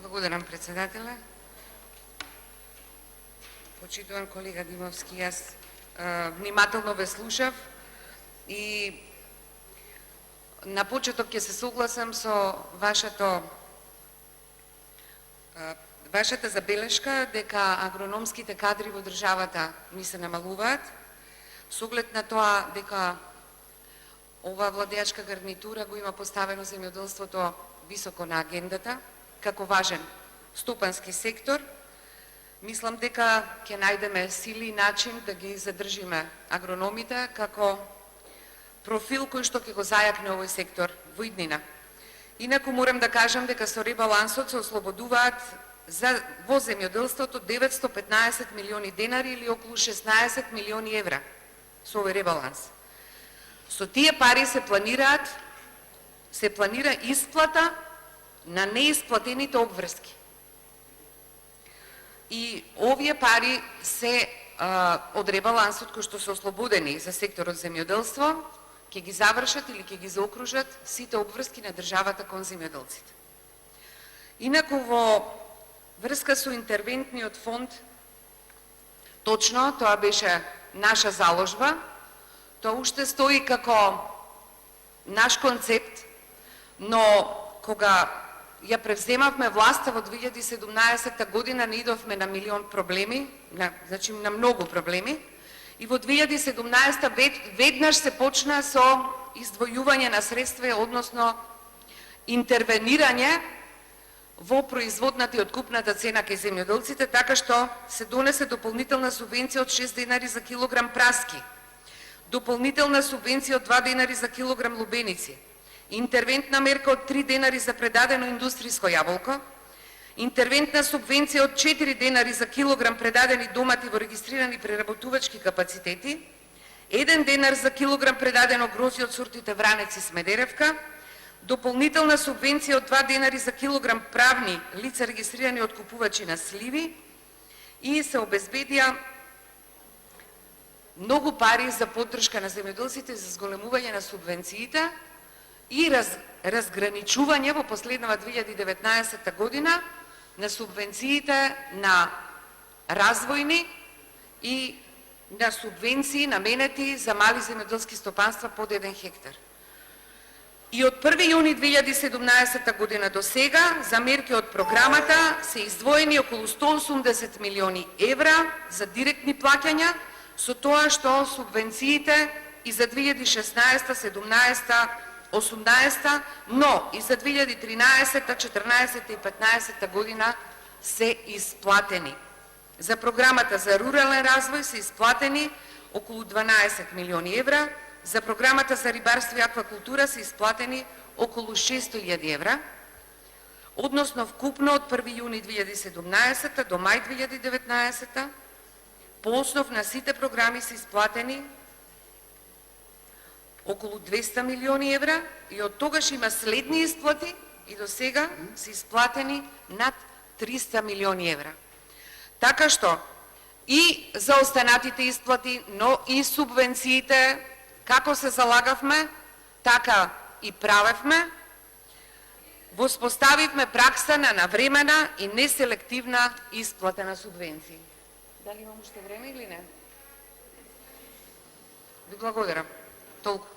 Благодарам, председателе. Почитуван колега Димовски, јас внимателно ве слушав и на почеток ќе се согласам со вашата забелешка дека агрономските кадри во државата ни се намалуваат, со оглед на тоа дека оваа владеачка гарнитура го има поставено земјоделството високо на агендата, како важен стопански сектор. Мислам дека ќе најдеме сили и начин да ги задржиме агрономите како профил кој што ќе го зајакне овој сектор во иднина. Инаку морам да кажам дека со ребалансот се ослободуваат во земјоделството 915 милиони денари или околу 16 милиони евра со овој ребаланс. Со тие пари се планира исплата на неисплатените обврски. И овие пари се од ребалансот кои што се ослободени за секторот земјоделство, ќе ги завршат или ќе ги заокружат сите обврски на државата кон земјоделците. Инаку во врска со интервентниот фонд, точно тоа беше наша заложба, тоа уште стои како наш концепт, но кога ја превземавме власта во 2017 година, не идовме на милион проблеми, значи на многу проблеми, и во 2017 веднаш се почна со издвојување на средства, односно интервенирање во производната и откупната цена кај земјоделците, така што се донесе дополнителна субвенција од 6 денари за килограм праски, дополнителна субвенција од 2 денари за килограм лубеници, интервентна мерка од 3 денари за предадено индустријско јаболко, интервентна субвенција од 4 денари за килограм предадени домати во регистрирани преработувачки капацитети, 1 денар за килограм предадено грозје од сортите Вранец и Смедеревка, дополнителна субвенција од 2 денари за килограм правни лица регистрирани откупувачи на сливи и се обезбедија многу пари за поддршка на земјоделците за зголемување на субвенциите и разграничување во последнава 2019 година на субвенциите на развојни и на субвенции наменети за мали земјоделски стопанства под 1 хектар. И од 1 јуни 2017 година до сега за мерки од програмата се издвоени околу 180 милиони евра за директни плаќања, со тоа што субвенциите и за 2016, 17, 18, но и за 2013, 14 и 15 година се исплатени. За програмата за рурален развој се исплатени околу 12 милиони евра, за програмата за рибарство и аквакултура се исплатени околу 600.000 евра, односно вкупно од 1 јуни 2017 до мај 2019 по основ на сите програми се исплатени околу 200 милиони евра и од тогаш има следни исплати и до сега се исплатени над 300 милиони евра. Така што и за останатите исплати, но и субвенциите, како се залагавме, така и правевме, воспоставивме пракса на навремена и неселективна исплата на субвенции. Дали имам уште време или не? Ви благодарам. Толку.